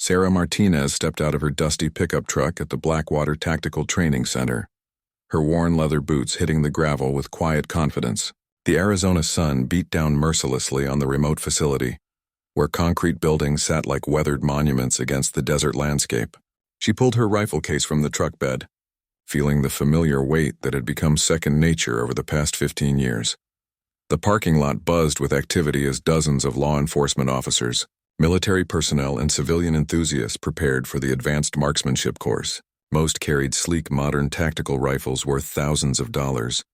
Sarah Martinez stepped out of her dusty pickup truck at the Blackwater Tactical Training Center, her worn leather boots hitting the gravel with quiet confidence. The Arizona sun beat down mercilessly on the remote facility, where concrete buildings sat like weathered monuments against the desert landscape. She pulled her rifle case from the truck bed, feeling the familiar weight that had become second nature over the past 15 years. The parking lot buzzed with activity as dozens of law enforcement officers, military personnel, and civilian enthusiasts prepared for the advanced marksmanship course. Most carried sleek modern tactical rifles worth thousands of dollars,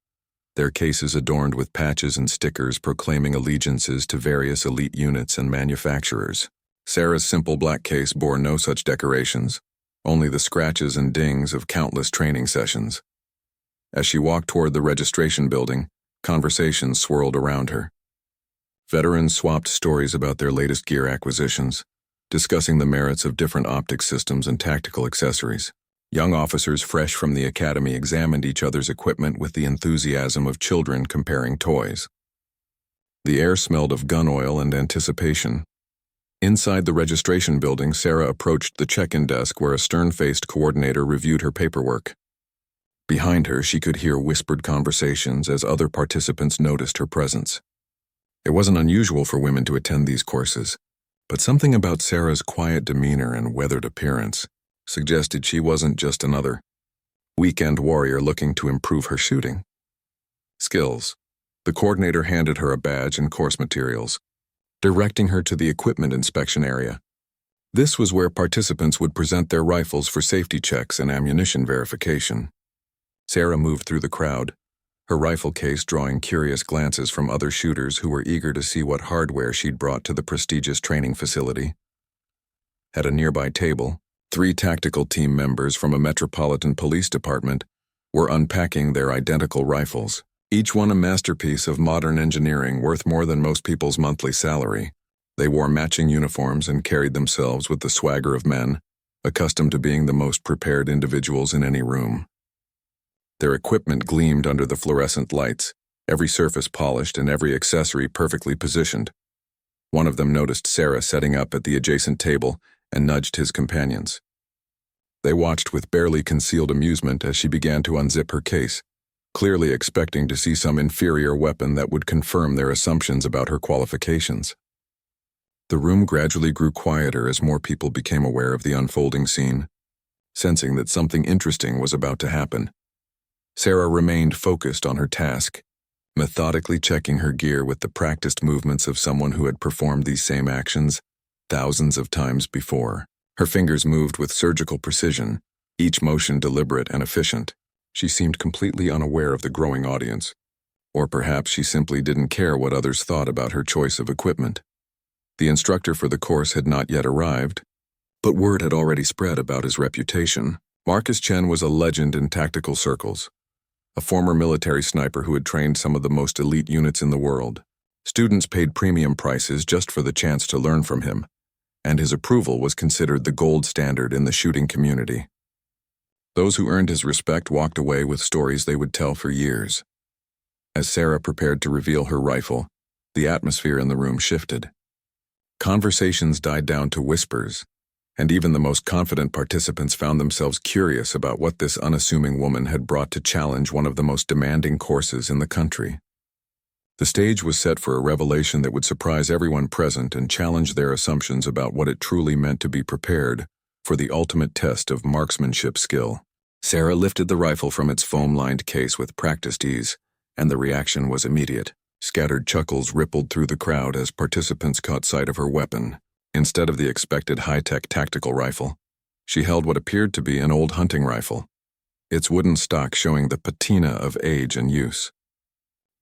their cases adorned with patches and stickers proclaiming allegiances to various elite units and manufacturers. Sarah's simple black case bore no such decorations, only the scratches and dings of countless training sessions. As she walked toward the registration building, conversations swirled around her. Veterans swapped stories about their latest gear acquisitions, discussing the merits of different optic systems and tactical accessories. Young officers fresh from the academy examined each other's equipment with the enthusiasm of children comparing toys. The air smelled of gun oil and anticipation. Inside the registration building, Sarah approached the check-in desk where a stern-faced coordinator reviewed her paperwork. Behind her, she could hear whispered conversations as other participants noticed her presence. It wasn't unusual for women to attend these courses, but something about Sarah's quiet demeanor and weathered appearance suggested she wasn't just another weekend warrior looking to improve her shooting skills. The coordinator handed her a badge and course materials, directing her to the equipment inspection area. This was where participants would present their rifles for safety checks and ammunition verification. Sarah moved through the crowd, her rifle case drawing curious glances from other shooters who were eager to see what hardware she'd brought to the prestigious training facility. At a nearby table, 3 tactical team members from a metropolitan police department were unpacking their identical rifles, each one a masterpiece of modern engineering worth more than most people's monthly salary. They wore matching uniforms and carried themselves with the swagger of men, accustomed to being the most prepared individuals in any room. Their equipment gleamed under the fluorescent lights, every surface polished and every accessory perfectly positioned. One of them noticed Sarah setting up at the adjacent table and nudged his companions. They watched with barely concealed amusement as she began to unzip her case, clearly expecting to see some inferior weapon that would confirm their assumptions about her qualifications. The room gradually grew quieter as more people became aware of the unfolding scene, sensing that something interesting was about to happen. Sarah remained focused on her task, methodically checking her gear with the practiced movements of someone who had performed these same actions thousands of times before. Her fingers moved with surgical precision, each motion deliberate and efficient. She seemed completely unaware of the growing audience, or perhaps she simply didn't care what others thought about her choice of equipment. The instructor for the course had not yet arrived, but word had already spread about his reputation. Marcus Chen was a legend in tactical circles, a former military sniper who had trained some of the most elite units in the world. Students paid premium prices just for the chance to learn from him, and his approval was considered the gold standard in the shooting community. Those who earned his respect walked away with stories they would tell for years. As Sarah prepared to reveal her rifle, the atmosphere in the room shifted. Conversations died down to whispers, and even the most confident participants found themselves curious about what this unassuming woman had brought to challenge one of the most demanding courses in the country. The stage was set for a revelation that would surprise everyone present and challenge their assumptions about what it truly meant to be prepared for the ultimate test of marksmanship skill. Sarah lifted the rifle from its foam-lined case with practiced ease, and the reaction was immediate. Scattered chuckles rippled through the crowd as participants caught sight of her weapon. Instead of the expected high-tech tactical rifle, she held what appeared to be an old hunting rifle, its wooden stock showing the patina of age and use.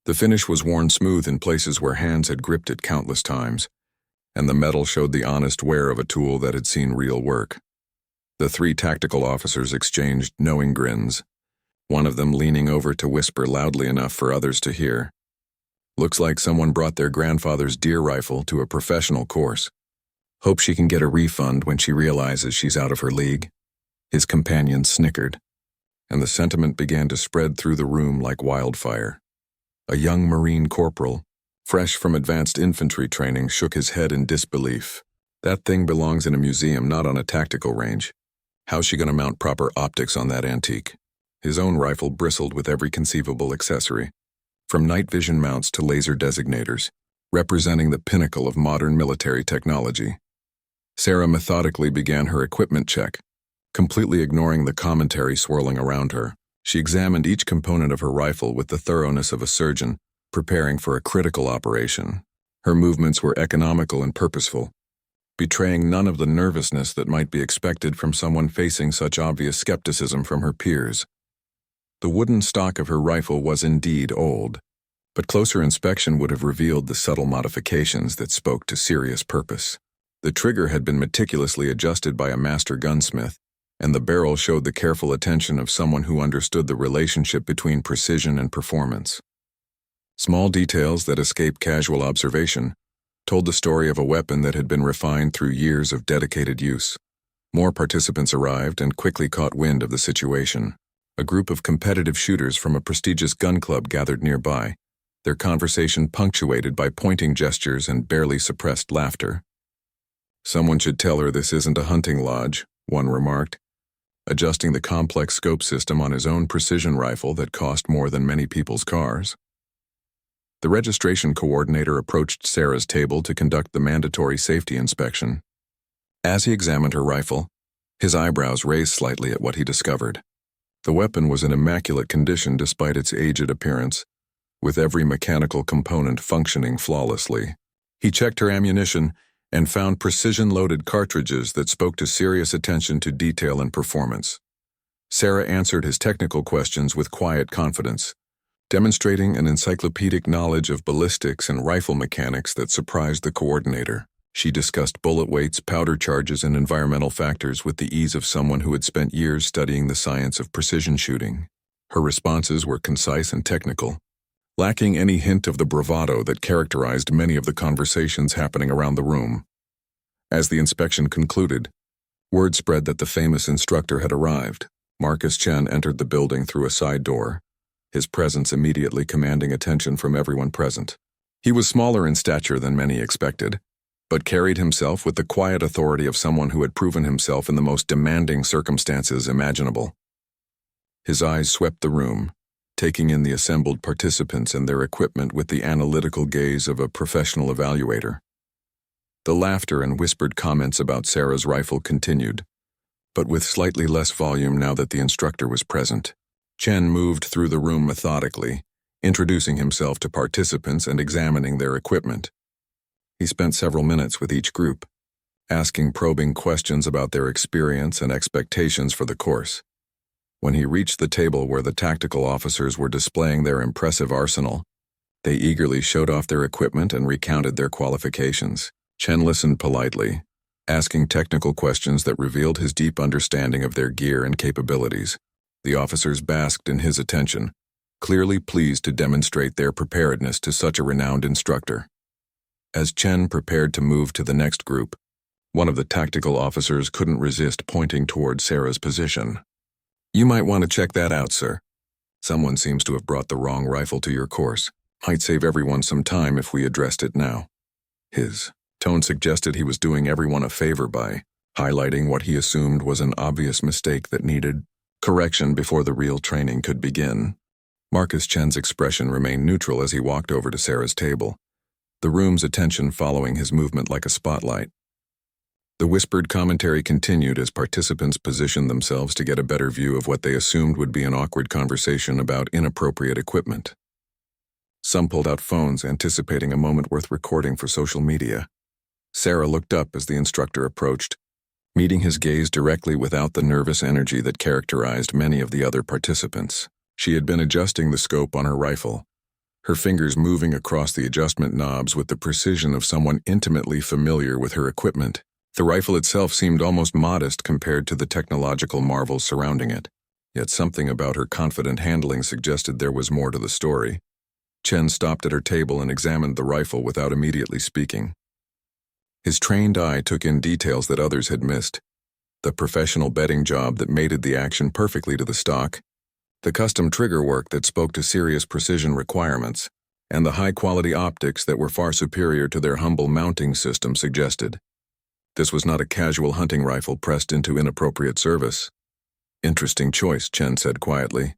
The finish was worn smooth in places where hands had gripped it countless times, and the metal showed the honest wear of a tool that had seen real work. The 3 tactical officers exchanged knowing grins, one of them leaning over to whisper loudly enough for others to hear. "Looks like someone brought their grandfather's deer rifle to a professional course. Hope she can get a refund when she realizes she's out of her league." His companions snickered, and the sentiment began to spread through the room like wildfire. A young Marine corporal, fresh from advanced infantry training, shook his head in disbelief. That thing belongs in a museum, not on a tactical range. How's she gonna mount proper optics on that antique? His own rifle bristled with every conceivable accessory, from night vision mounts to laser designators, representing the pinnacle of modern military technology. Sarah methodically began her equipment check, completely ignoring the commentary swirling around her. She examined each component of her rifle with the thoroughness of a surgeon, preparing for a critical operation. Her movements were economical and purposeful, betraying none of the nervousness that might be expected from someone facing such obvious skepticism from her peers. The wooden stock of her rifle was indeed old, but closer inspection would have revealed the subtle modifications that spoke to serious purpose. The trigger had been meticulously adjusted by a master gunsmith, and the barrel showed the careful attention of someone who understood the relationship between precision and performance. Small details that escaped casual observation told the story of a weapon that had been refined through years of dedicated use. More participants arrived and quickly caught wind of the situation. A group of competitive shooters from a prestigious gun club gathered nearby, their conversation punctuated by pointing gestures and barely suppressed laughter. "Someone should tell her this isn't a hunting lodge," one remarked, adjusting the complex scope system on his own precision rifle that cost more than many people's cars. The registration coordinator approached Sarah's table to conduct the mandatory safety inspection. As he examined her rifle, his eyebrows raised slightly at what he discovered. The weapon was in immaculate condition despite its aged appearance, with every mechanical component functioning flawlessly. He checked her ammunition and found precision-loaded cartridges that spoke to serious attention to detail and performance. Sarah answered his technical questions with quiet confidence, demonstrating an encyclopedic knowledge of ballistics and rifle mechanics that surprised the coordinator. She discussed bullet weights, powder charges, and environmental factors with the ease of someone who had spent years studying the science of precision shooting. Her responses were concise and technical, lacking any hint of the bravado that characterized many of the conversations happening around the room. As the inspection concluded, word spread that the famous instructor had arrived. Marcus Chen entered the building through a side door, his presence immediately commanding attention from everyone present. He was smaller in stature than many expected, but carried himself with the quiet authority of someone who had proven himself in the most demanding circumstances imaginable. His eyes swept the room, taking in the assembled participants and their equipment with the analytical gaze of a professional evaluator. The laughter and whispered comments about Sarah's rifle continued, but with slightly less volume now that the instructor was present. Chen moved through the room methodically, introducing himself to participants and examining their equipment. He spent several minutes with each group, asking probing questions about their experience and expectations for the course. When he reached the table where the tactical officers were displaying their impressive arsenal, they eagerly showed off their equipment and recounted their qualifications. Chen listened politely, asking technical questions that revealed his deep understanding of their gear and capabilities. The officers basked in his attention, clearly pleased to demonstrate their preparedness to such a renowned instructor. As Chen prepared to move to the next group, one of the tactical officers couldn't resist pointing toward Sarah's position. "You might want to check that out, sir. Someone seems to have brought the wrong rifle to your course. Might save everyone some time if we addressed it now." His tone suggested he was doing everyone a favor by highlighting what he assumed was an obvious mistake that needed correction before the real training could begin. Marcus Chen's expression remained neutral as he walked over to Sarah's table, the room's attention following his movement like a spotlight. The whispered commentary continued as participants positioned themselves to get a better view of what they assumed would be an awkward conversation about inappropriate equipment. Some pulled out phones, anticipating a moment worth recording for social media. Sarah looked up as the instructor approached, meeting his gaze directly without the nervous energy that characterized many of the other participants. She had been adjusting the scope on her rifle, her fingers moving across the adjustment knobs with the precision of someone intimately familiar with her equipment. The rifle itself seemed almost modest compared to the technological marvels surrounding it, yet something about her confident handling suggested there was more to the story. Chen stopped at her table and examined the rifle without immediately speaking. His trained eye took in details that others had missed: the professional bedding job that mated the action perfectly to the stock, the custom trigger work that spoke to serious precision requirements, and the high-quality optics that were far superior to their humble mounting system suggested. This was not a casual hunting rifle pressed into inappropriate service. "Interesting choice," Chen said quietly,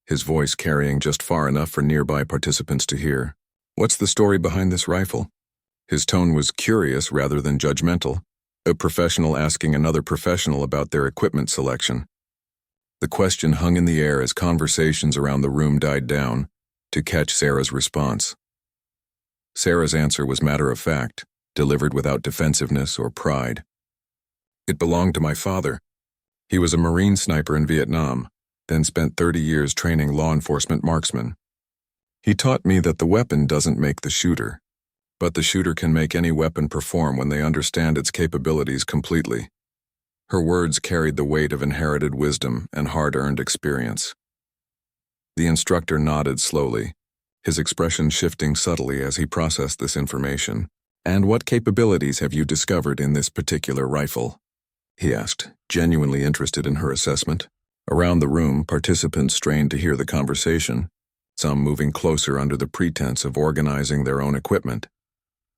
his voice carrying just far enough for nearby participants to hear. "What's the story behind this rifle?" His tone was curious rather than judgmental, a professional asking another professional about their equipment selection. The question hung in the air as conversations around the room died down to catch Sarah's response. Sarah's answer was matter-of-fact, delivered without defensiveness or pride. "It belonged to my father. He was a Marine sniper in Vietnam, then spent 30 years training law enforcement marksmen. He taught me that the weapon doesn't make the shooter, but the shooter can make any weapon perform when they understand its capabilities completely." Her words carried the weight of inherited wisdom and hard-earned experience. The instructor nodded slowly, his expression shifting subtly as he processed this information. "And what capabilities have you discovered in this particular rifle?" he asked, genuinely interested in her assessment. Around the room, participants strained to hear the conversation, some moving closer under the pretense of organizing their own equipment.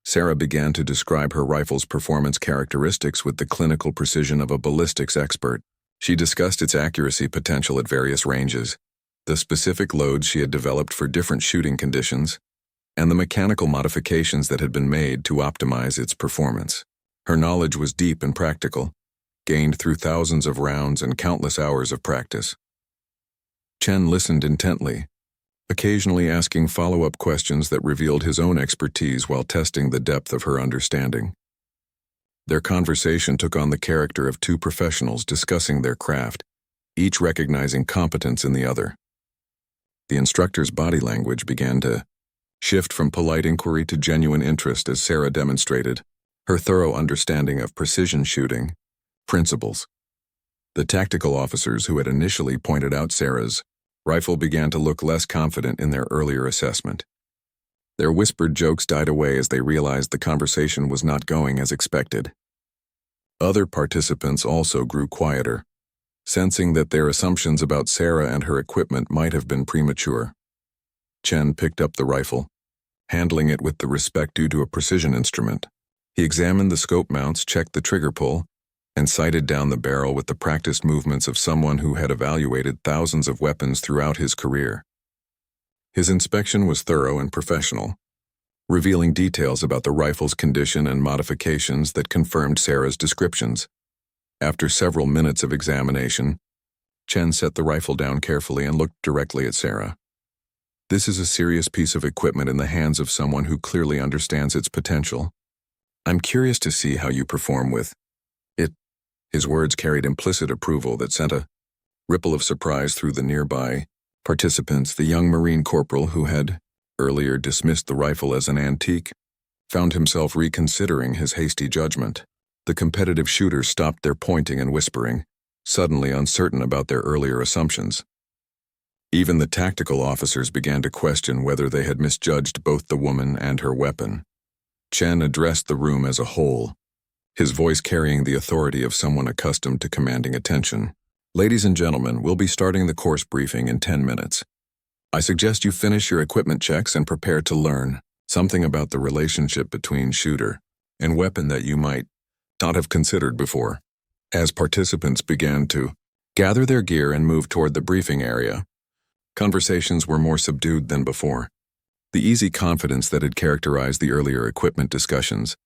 Sarah began to describe her rifle's performance characteristics with the clinical precision of a ballistics expert. She discussed its accuracy potential at various ranges, the specific loads she had developed for different shooting conditions, and the mechanical modifications that had been made to optimize its performance. Her knowledge was deep and practical, gained through thousands of rounds and countless hours of practice. Chen listened intently, occasionally asking follow-up questions that revealed his own expertise while testing the depth of her understanding. Their conversation took on the character of two professionals discussing their craft, each recognizing competence in the other. The instructor's body language began to shift from polite inquiry to genuine interest as Sarah demonstrated her thorough understanding of precision shooting principles. The tactical officers who had initially pointed out Sarah's rifle began to look less confident in their earlier assessment. Their whispered jokes died away as they realized the conversation was not going as expected. Other participants also grew quieter, sensing that their assumptions about Sarah and her equipment might have been premature. Chen picked up the rifle, handling it with the respect due to a precision instrument. He examined the scope mounts, checked the trigger pull, and sighted down the barrel with the practiced movements of someone who had evaluated thousands of weapons throughout his career. His inspection was thorough and professional, revealing details about the rifle's condition and modifications that confirmed Sarah's descriptions. After several minutes of examination, Chen set the rifle down carefully and looked directly at Sarah. "This is a serious piece of equipment in the hands of someone who clearly understands its potential. I'm curious to see how you perform with it." His words carried implicit approval that sent a ripple of surprise through the nearby participants. The young Marine corporal who had earlier dismissed the rifle as an antique found himself reconsidering his hasty judgment. The competitive shooters stopped their pointing and whispering, suddenly uncertain about their earlier assumptions. Even the tactical officers began to question whether they had misjudged both the woman and her weapon. Chen addressed the room as a whole, his voice carrying the authority of someone accustomed to commanding attention. "Ladies and gentlemen, we'll be starting the course briefing in 10 minutes. I suggest you finish your equipment checks and prepare to learn something about the relationship between shooter and weapon that you might not have considered before." As participants began to gather their gear and move toward the briefing area, conversations were more subdued than before. The easy confidence that had characterized the earlier equipment discussions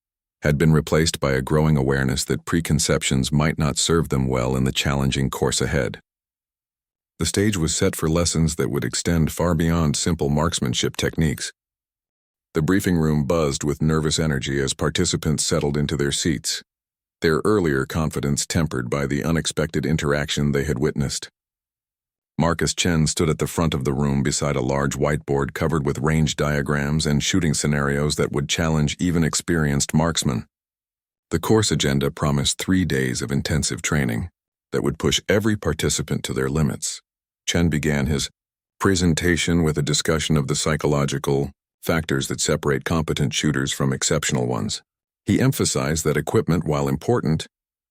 had been replaced by a growing awareness that preconceptions might not serve them well in the challenging course ahead. The stage was set for lessons that would extend far beyond simple marksmanship techniques. The briefing room buzzed with nervous energy as participants settled into their seats, their earlier confidence tempered by the unexpected interaction they had witnessed. Marcus Chen stood at the front of the room beside a large whiteboard covered with range diagrams and shooting scenarios that would challenge even experienced marksmen. The course agenda promised 3 days of intensive training that would push every participant to their limits. Chen began his presentation with a discussion of the psychological factors that separate competent shooters from exceptional ones. He emphasized that equipment, while important,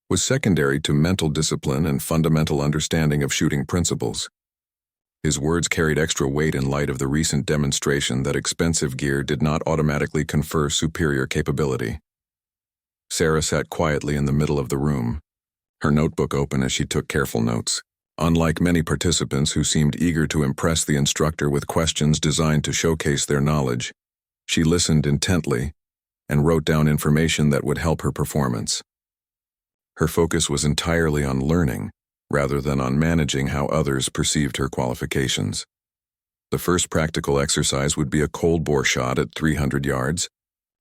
was secondary to mental discipline and fundamental understanding of shooting principles. His words carried extra weight in light of the recent demonstration that expensive gear did not automatically confer superior capability. Sarah sat quietly in the middle of the room, her notebook open as she took careful notes. Unlike many participants who seemed eager to impress the instructor with questions designed to showcase their knowledge, she listened intently and wrote down information that would help her performance. Her focus was entirely on learning, rather than on managing how others perceived her qualifications. The first practical exercise would be a cold bore shot at 300 yards,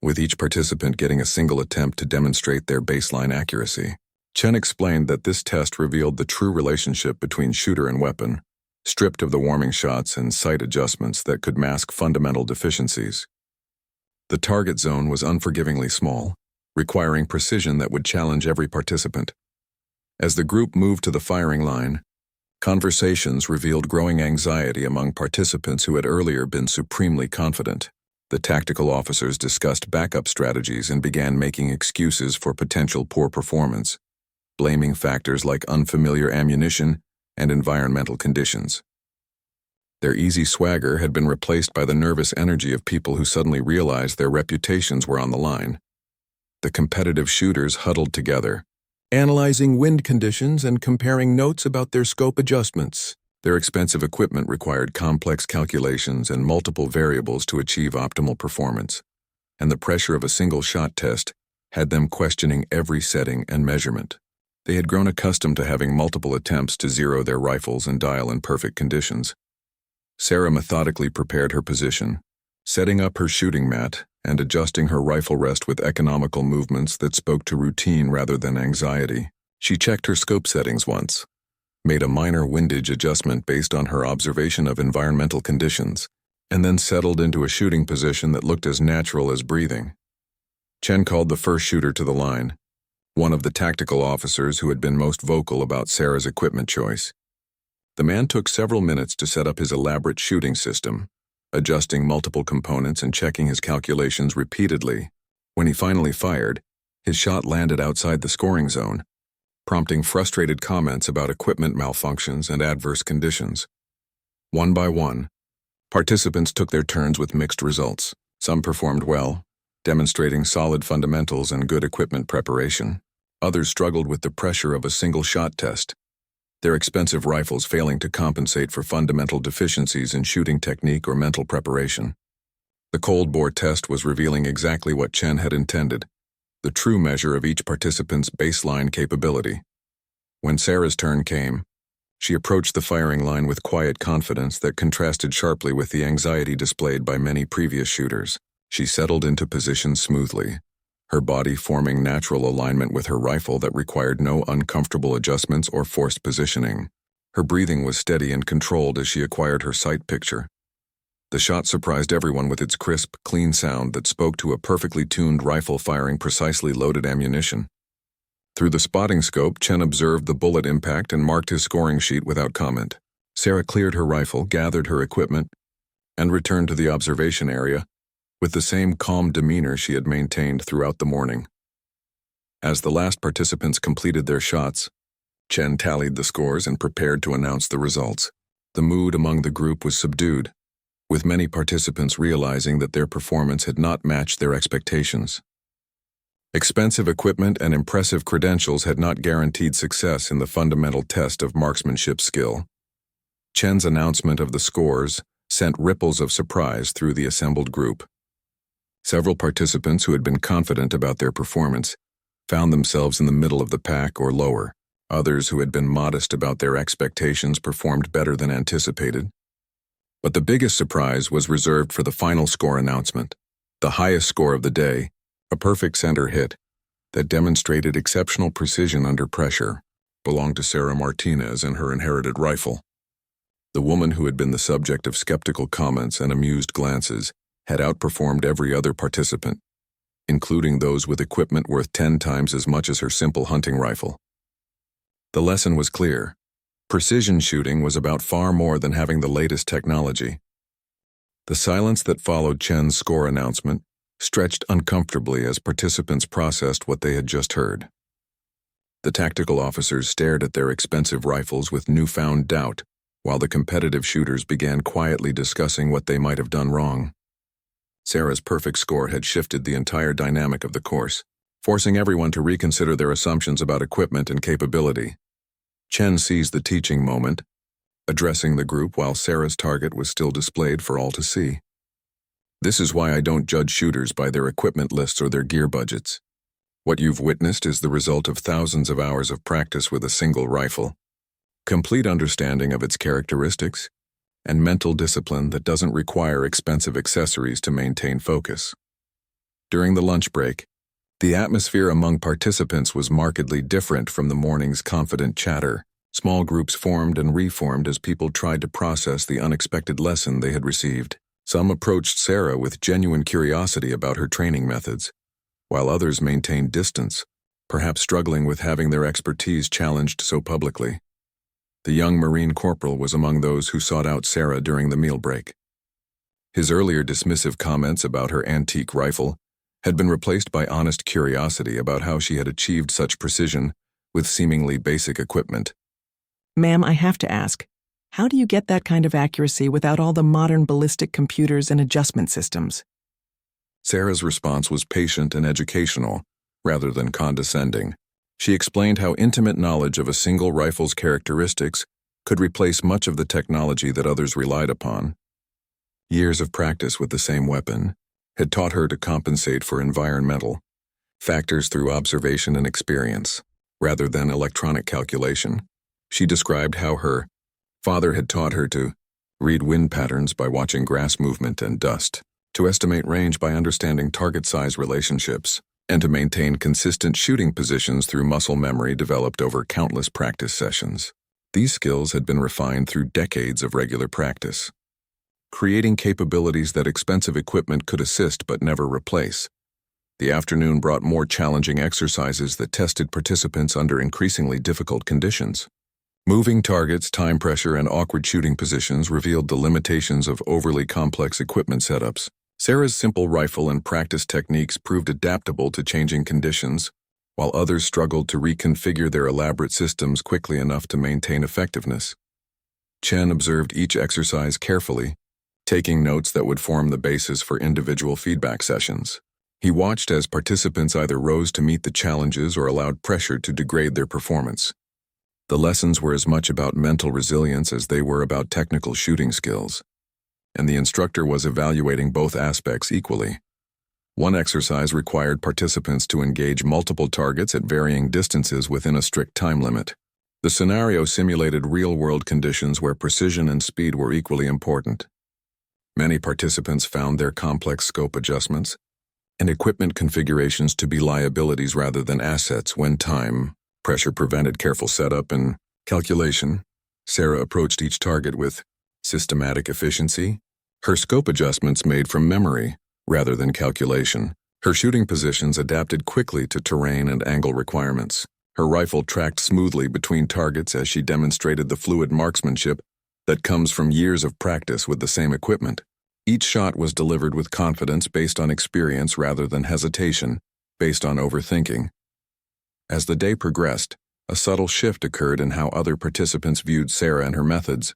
with each participant getting a single attempt to demonstrate their baseline accuracy. Chen explained that this test revealed the true relationship between shooter and weapon, stripped of the warming shots and sight adjustments that could mask fundamental deficiencies. The target zone was unforgivingly small, requiring precision that would challenge every participant. As the group moved to the firing line, conversations revealed growing anxiety among participants who had earlier been supremely confident. The tactical officers discussed backup strategies and began making excuses for potential poor performance, blaming factors like unfamiliar ammunition and environmental conditions. Their easy swagger had been replaced by the nervous energy of people who suddenly realized their reputations were on the line. The competitive shooters huddled together, analyzing wind conditions and comparing notes about their scope adjustments. Their expensive equipment required complex calculations and multiple variables to achieve optimal performance, and the pressure of a single shot test had them questioning every setting and measurement. They had grown accustomed to having multiple attempts to zero their rifles and dial in perfect conditions. Sarah methodically prepared her position, setting up her shooting mat and adjusting her rifle rest with economical movements that spoke to routine rather than anxiety. She checked her scope settings once, made a minor windage adjustment based on her observation of environmental conditions, and then settled into a shooting position that looked as natural as breathing. Chen called the first shooter to the line, one of the tactical officers who had been most vocal about Sarah's equipment choice. The man took several minutes to set up his elaborate shooting system, adjusting multiple components and checking his calculations repeatedly. When he finally fired, his shot landed outside the scoring zone, prompting frustrated comments about equipment malfunctions and adverse conditions. One by one, participants took their turns with mixed results. Some performed well, demonstrating solid fundamentals and good equipment preparation. Others struggled with the pressure of a single shot test, their expensive rifles failing to compensate for fundamental deficiencies in shooting technique or mental preparation. The cold bore test was revealing exactly what Chen had intended, the true measure of each participant's baseline capability. When Sarah's turn came, she approached the firing line with quiet confidence that contrasted sharply with the anxiety displayed by many previous shooters. She settled into position smoothly, her body forming natural alignment with her rifle that required no uncomfortable adjustments or forced positioning. Her breathing was steady and controlled as she acquired her sight picture. The shot surprised everyone with its crisp, clean sound that spoke to a perfectly tuned rifle firing precisely loaded ammunition. Through the spotting scope, Chen observed the bullet impact and marked his scoring sheet without comment. Sarah cleared her rifle, gathered her equipment, and returned to the observation area, with the same calm demeanor she had maintained throughout the morning. As the last participants completed their shots, Chen tallied the scores and prepared to announce the results. The mood among the group was subdued, with many participants realizing that their performance had not matched their expectations. Expensive equipment and impressive credentials had not guaranteed success in the fundamental test of marksmanship skill. Chen's announcement of the scores sent ripples of surprise through the assembled group. Several participants who had been confident about their performance found themselves in the middle of the pack or lower. Others who had been modest about their expectations performed better than anticipated. But the biggest surprise was reserved for the final score announcement. The highest score of the day, a perfect center hit that demonstrated exceptional precision under pressure, belonged to Sarah Martinez and her inherited rifle. The woman who had been the subject of skeptical comments and amused glances had outperformed every other participant, including those with equipment worth 10 times as much as her simple hunting rifle. The lesson was clear. Precision shooting was about far more than having the latest technology. The silence that followed Chen's score announcement stretched uncomfortably as participants processed what they had just heard. The tactical officers stared at their expensive rifles with newfound doubt, while the competitive shooters began quietly discussing what they might have done wrong. Sarah's perfect score had shifted the entire dynamic of the course. forcing everyone to reconsider their assumptions about equipment and capability. Chen seized the teaching moment, addressing the group while Sarah's target was still displayed for all to see. This is why I don't judge shooters by their equipment lists or their gear budgets. What you've witnessed is the result of thousands of hours of practice with a single rifle, complete understanding of its characteristics, and mental discipline that doesn't require expensive accessories to maintain focus. During the lunch break, the atmosphere among participants was markedly different from the morning's confident chatter. Small groups formed and reformed as people tried to process the unexpected lesson they had received. Some approached Sarah with genuine curiosity about her training methods, while others maintained distance, perhaps struggling with having their expertise challenged so publicly. The young Marine corporal was among those who sought out Sarah during the meal break. His earlier dismissive comments about her antique rifle had been replaced by honest curiosity about how she had achieved such precision with seemingly basic equipment. Ma'am, I have to ask, how do you get that kind of accuracy without all the modern ballistic computers and adjustment systems? Sarah's response was patient and educational, rather than condescending. She explained how intimate knowledge of a single rifle's characteristics could replace much of the technology that others relied upon. Years of practice with the same weapon had taught her to compensate for environmental factors through observation and experience, rather than electronic calculation. She described how her father had taught her to read wind patterns by watching grass movement and dust, to estimate range by understanding target size relationships, and to maintain consistent shooting positions through muscle memory developed over countless practice sessions. These skills had been refined through decades of regular practice, creating capabilities that expensive equipment could assist but never replace. The afternoon brought more challenging exercises that tested participants under increasingly difficult conditions. Moving targets, time pressure, and awkward shooting positions revealed the limitations of overly complex equipment setups. Sarah's simple rifle and practice techniques proved adaptable to changing conditions, while others struggled to reconfigure their elaborate systems quickly enough to maintain effectiveness. Chen observed each exercise carefully, taking notes that would form the basis for individual feedback sessions. He watched as participants either rose to meet the challenges or allowed pressure to degrade their performance. The lessons were as much about mental resilience as they were about technical shooting skills, and the instructor was evaluating both aspects equally. One exercise required participants to engage multiple targets at varying distances within a strict time limit. The scenario simulated real-world conditions where precision and speed were equally important. Many participants found their complex scope adjustments and equipment configurations to be liabilities rather than assets when time pressure prevented careful setup and calculation. Sarah approached each target with systematic efficiency, her scope adjustments made from memory rather than calculation. Her shooting positions adapted quickly to terrain and angle requirements. Her rifle tracked smoothly between targets as she demonstrated the fluid marksmanship that comes from years of practice with the same equipment. Each shot was delivered with confidence based on experience rather than hesitation, based on overthinking. As the day progressed, a subtle shift occurred in how other participants viewed Sarah and her methods.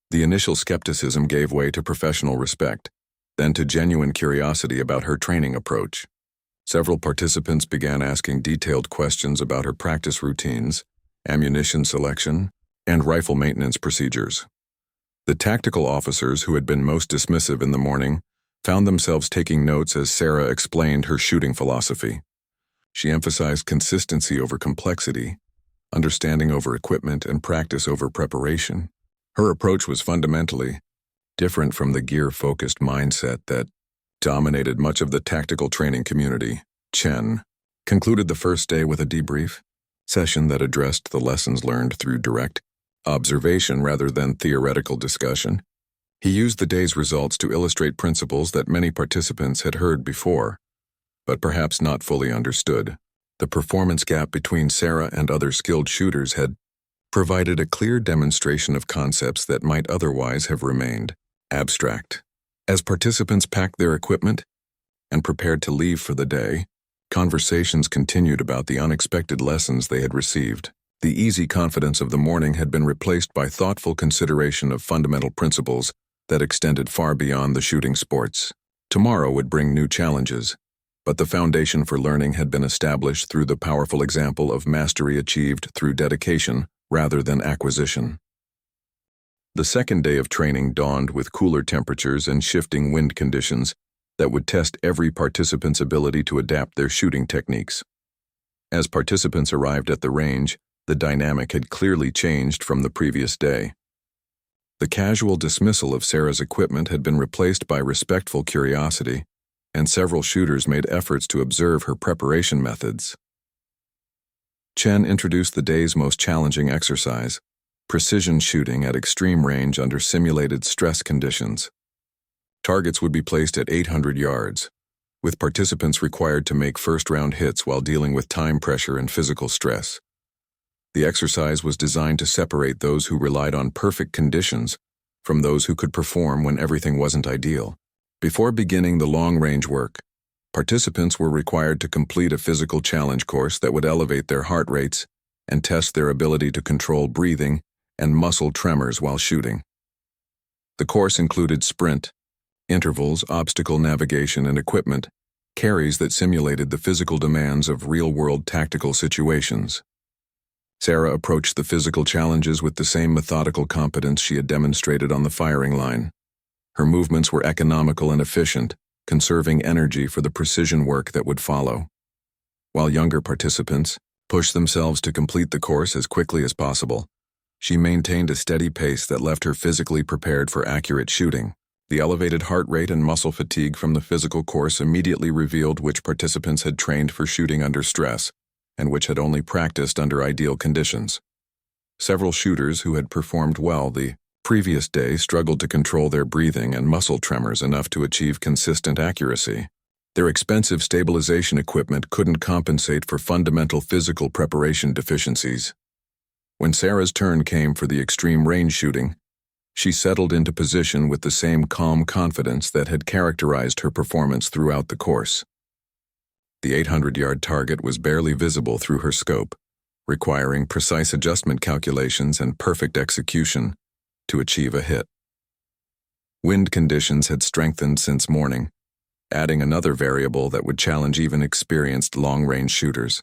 The initial skepticism gave way to professional respect, then to genuine curiosity about her training approach. Several participants began asking detailed questions about her practice routines, ammunition selection, and rifle maintenance procedures. The tactical officers who had been most dismissive in the morning found themselves taking notes as Sarah explained her shooting philosophy. She emphasized consistency over complexity, understanding over equipment, and practice over preparation. Her approach was fundamentally different from the gear-focused mindset that dominated much of the tactical training community. Chen concluded the first day with a debrief session that addressed the lessons learned through direct observation rather than theoretical discussion. He used the day's results to illustrate principles that many participants had heard before, but perhaps not fully understood. The performance gap between Sarah and other skilled shooters had provided a clear demonstration of concepts that might otherwise have remained abstract. As participants packed their equipment and prepared to leave for the day, conversations continued about the unexpected lessons they had received. The easy confidence of the morning had been replaced by thoughtful consideration of fundamental principles that extended far beyond the shooting sports. Tomorrow would bring new challenges, But the foundation for learning had been established through the powerful example of mastery achieved through dedication rather than acquisition. The second day of training dawned with cooler temperatures and shifting wind conditions that would test every participant's ability to adapt their shooting techniques. As participants arrived at the range, the dynamic had clearly changed from the previous day. The casual dismissal of Sarah's equipment had been replaced by respectful curiosity, and several shooters made efforts to observe her preparation methods. Chen introduced the day's most challenging exercise, precision shooting at extreme range under simulated stress conditions. Targets would be placed at 800 yards, with participants required to make first-round hits while dealing with time pressure and physical stress. The exercise was designed to separate those who relied on perfect conditions from those who could perform when everything wasn't ideal. Before beginning the long-range work, participants were required to complete a physical challenge course that would elevate their heart rates and test their ability to control breathing and muscle tremors while shooting. The course included sprint, intervals, obstacle navigation, and equipment carries that simulated the physical demands of real-world tactical situations. Sarah approached the physical challenges with the same methodical competence she had demonstrated on the firing line. Her movements were economical and efficient, conserving energy for the precision work that would follow. While younger participants pushed themselves to complete the course as quickly as possible, she maintained a steady pace that left her physically prepared for accurate shooting. The elevated heart rate and muscle fatigue from the physical course immediately revealed which participants had trained for shooting under stress and which had only practiced under ideal conditions. Several shooters who had performed well the previous day struggled to control their breathing and muscle tremors enough to achieve consistent accuracy. Their expensive stabilization equipment couldn't compensate for fundamental physical preparation deficiencies. When Sarah's turn came for the extreme range shooting, she settled into position with the same calm confidence that had characterized her performance throughout the course. The 800-yard target was barely visible through her scope, requiring precise adjustment calculations and perfect execution to achieve a hit. Wind conditions had strengthened since morning, adding another variable that would challenge even experienced long-range shooters.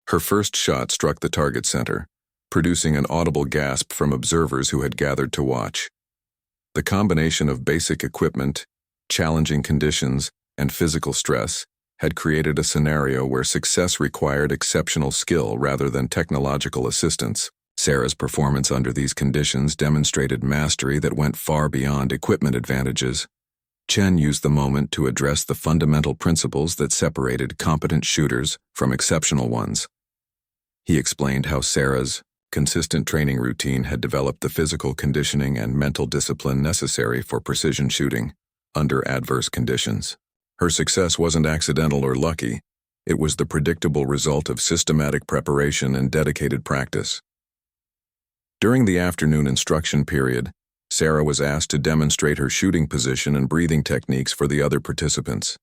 Her first shot struck the target center, producing an audible gasp from observers who had gathered to watch. The combination of basic equipment, challenging conditions, and physical stress had created a scenario where success required exceptional skill rather than technological assistance. Sarah's performance under these conditions demonstrated mastery that went far beyond equipment advantages. Chen used the moment to address the fundamental principles that separated competent shooters from exceptional ones. He explained how Sarah's consistent training routine had developed the physical conditioning and mental discipline necessary for precision shooting under adverse conditions. Her success wasn't accidental or lucky. It was the predictable result of systematic preparation and dedicated practice. During the afternoon instruction period, Sarah was asked to demonstrate her shooting position and breathing techniques for the other participants.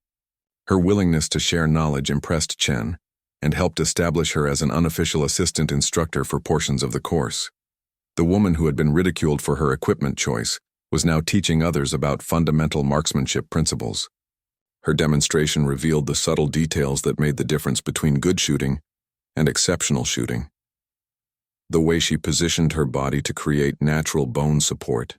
Her willingness to share knowledge impressed Chen and helped establish her as an unofficial assistant instructor for portions of the course. The woman who had been ridiculed for her equipment choice was now teaching others about fundamental marksmanship principles. Her demonstration revealed the subtle details that made the difference between good shooting and exceptional shooting. The way she positioned her body to create natural bone support,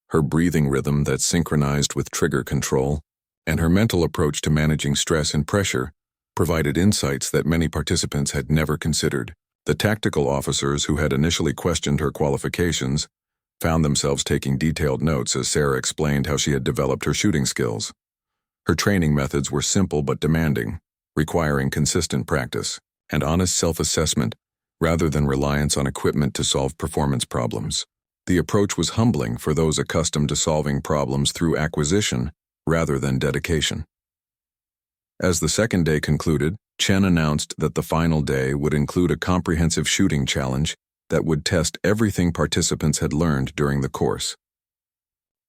her breathing rhythm that synchronized with trigger control, and her mental approach to managing stress and pressure provided insights that many participants had never considered. The tactical officers who had initially questioned her qualifications found themselves taking detailed notes as Sarah explained how she had developed her shooting skills. Her training methods were simple but demanding, requiring consistent practice and honest self-assessment rather than reliance on equipment to solve performance problems. The approach was humbling for those accustomed to solving problems through acquisition rather than dedication. As the second day concluded, Chen announced that the final day would include a comprehensive shooting challenge that would test everything participants had learned during the course.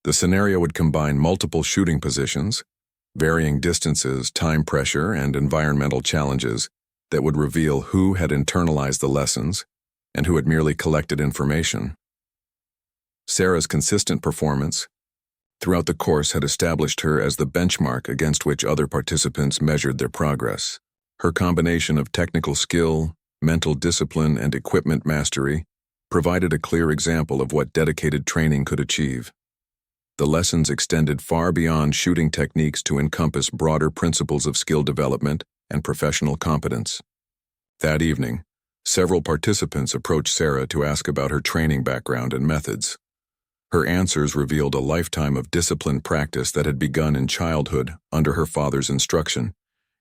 The scenario would combine multiple shooting positions, varying distances, time pressure, and environmental challenges that would reveal who had internalized the lessons and who had merely collected information. Sarah's consistent performance, throughout the course had established her as the benchmark against which other participants measured their progress. Her combination of technical skill, mental discipline, and equipment mastery provided a clear example of what dedicated training could achieve. The lessons extended far beyond shooting techniques to encompass broader principles of skill development and professional competence. That evening, several participants approached Sarah to ask about her training background and methods. Her answers revealed a lifetime of disciplined practice that had begun in childhood under her father's instruction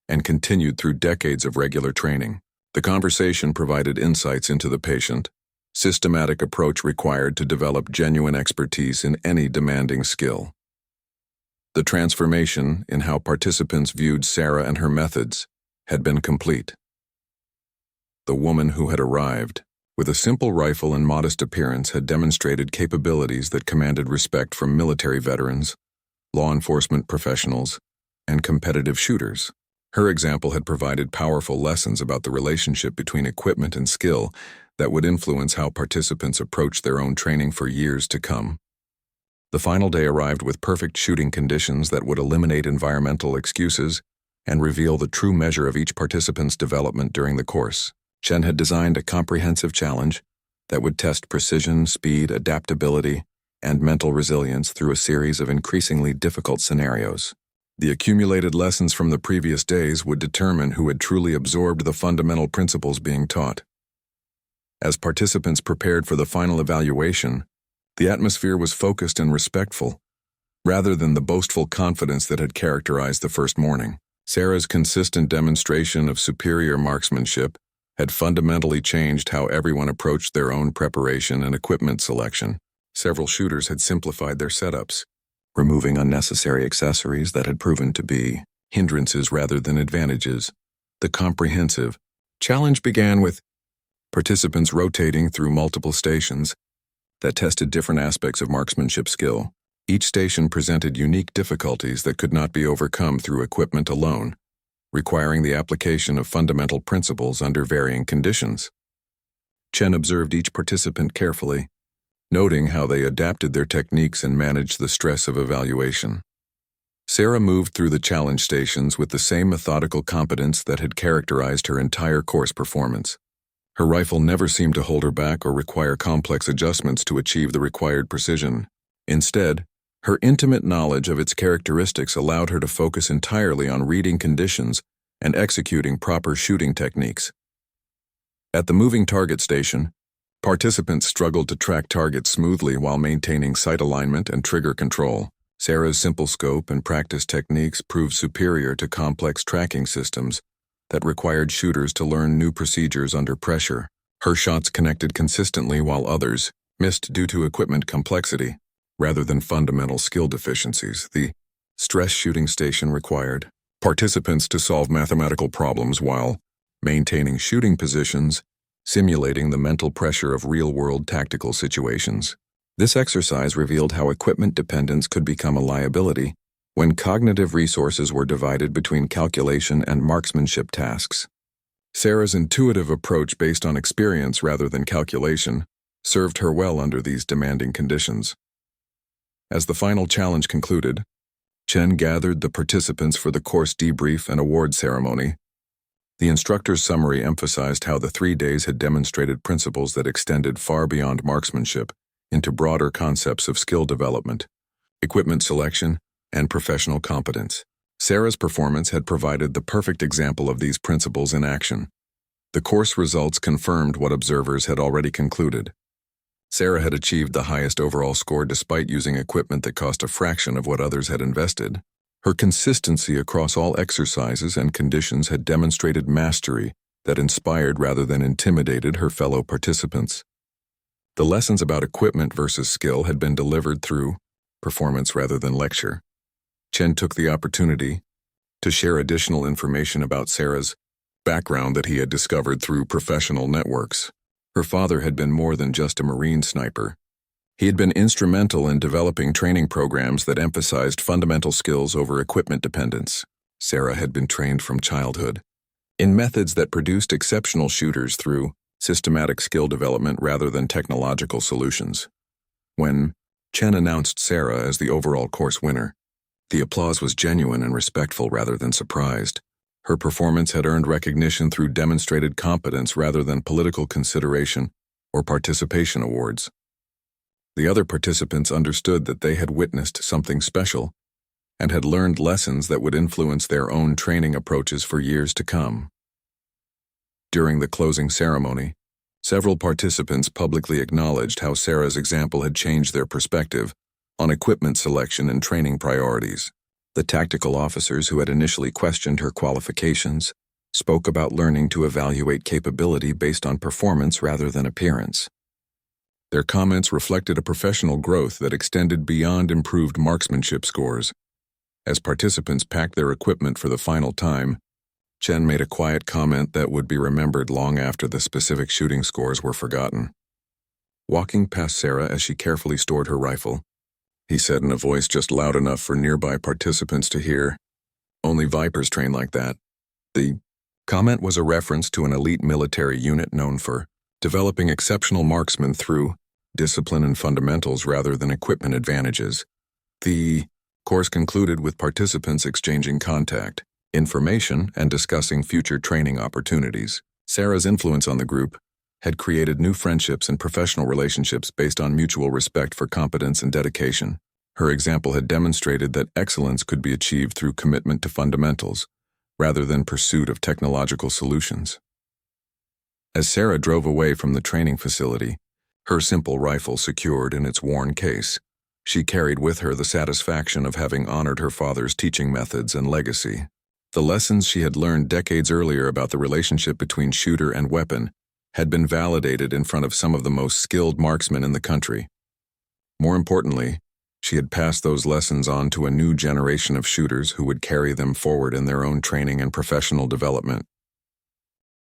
and continued through decades of regular training. The conversation provided insights into the patient, systematic approach required to develop genuine expertise in any demanding skill. The transformation in how participants viewed Sarah and her methods had been complete. The woman who had arrived, with a simple rifle and modest appearance, had demonstrated capabilities that commanded respect from military veterans, law enforcement professionals, and competitive shooters. Her example had provided powerful lessons about the relationship between equipment and skill that would influence how participants approached their own training for years to come. The final day arrived with perfect shooting conditions that would eliminate environmental excuses and reveal the true measure of each participant's development during the course. Chen had designed a comprehensive challenge that would test precision, speed, adaptability, and mental resilience through a series of increasingly difficult scenarios. The accumulated lessons from the previous days would determine who had truly absorbed the fundamental principles being taught. As participants prepared for the final evaluation, the atmosphere was focused and respectful, rather than the boastful confidence that had characterized the first morning. Sarah's consistent demonstration of superior marksmanship had fundamentally changed how everyone approached their own preparation and equipment selection. Several shooters had simplified their setups, removing unnecessary accessories that had proven to be hindrances rather than advantages. The comprehensive challenge began with participants rotating through multiple stations that tested different aspects of marksmanship skill. Each station presented unique difficulties that could not be overcome through equipment alone, requiring the application of fundamental principles under varying conditions. Chen observed each participant carefully, noting how they adapted their techniques and managed the stress of evaluation. Sarah moved through the challenge stations with the same methodical competence that had characterized her entire course performance. Her rifle never seemed to hold her back or require complex adjustments to achieve the required precision. Instead, her intimate knowledge of its characteristics allowed her to focus entirely on reading conditions and executing proper shooting techniques. At the moving target station, participants struggled to track targets smoothly while maintaining sight alignment and trigger control. Sarah's simple scope and practice techniques proved superior to complex tracking systems that required shooters to learn new procedures under pressure. Her shots connected consistently while others missed due to equipment complexity rather than fundamental skill deficiencies. The stress shooting station required participants to solve mathematical problems while maintaining shooting positions, simulating the mental pressure of real-world tactical situations. This exercise revealed how equipment dependence could become a liability when cognitive resources were divided between calculation and marksmanship tasks. Sarah's intuitive approach based on experience rather than calculation served her well under these demanding conditions. As the final challenge concluded, Chen gathered the participants for the course debrief and award ceremony. The instructor's summary emphasized how the 3 days had demonstrated principles that extended far beyond marksmanship into broader concepts of skill development, equipment selection, and professional competence. Sarah's performance had provided the perfect example of these principles in action. The course results confirmed what observers had already concluded. Sarah had achieved the highest overall score despite using equipment that cost a fraction of what others had invested. Her consistency across all exercises and conditions had demonstrated mastery that inspired rather than intimidated her fellow participants. The lessons about equipment versus skill had been delivered through performance rather than lecture. Chen took the opportunity to share additional information about Sarah's background that he had discovered through professional networks. Her father had been more than just a Marine sniper. He had been instrumental in developing training programs that emphasized fundamental skills over equipment dependence. Sarah had been trained from childhood in methods that produced exceptional shooters through systematic skill development rather than technological solutions. When Chen announced Sarah as the overall course winner. The applause was genuine and respectful rather than surprised. Her performance had earned recognition through demonstrated competence rather than political consideration or participation awards. The other participants understood that they had witnessed something special and had learned lessons that would influence their own training approaches for years to come. During the closing ceremony, several participants publicly acknowledged how Sarah's example had changed their perspective on equipment selection and training priorities. The tactical officers who had initially questioned her qualifications spoke about learning to evaluate capability based on performance rather than appearance. Their comments reflected a professional growth that extended beyond improved marksmanship scores. As participants packed their equipment for the final time, Chen made a quiet comment that would be remembered long after the specific shooting scores were forgotten. Walking past Sarah as she carefully stored her rifle, he said in a voice just loud enough for nearby participants to hear, "Only Vipers train like that." The comment was a reference to an elite military unit known for developing exceptional marksmen through discipline and fundamentals rather than equipment advantages. The course concluded with participants exchanging contact information and discussing future training opportunities. Sarah's influence on the group had created new friendships and professional relationships based on mutual respect for competence and dedication. Her example had demonstrated that excellence could be achieved through commitment to fundamentals, rather than pursuit of technological solutions. As Sarah drove away from the training facility, her simple rifle secured in its worn case, she carried with her the satisfaction of having honored her father's teaching methods and legacy. The lessons she had learned decades earlier about the relationship between shooter and weapon had been validated in front of some of the most skilled marksmen in the country. More importantly, she had passed those lessons on to a new generation of shooters who would carry them forward in their own training and professional development.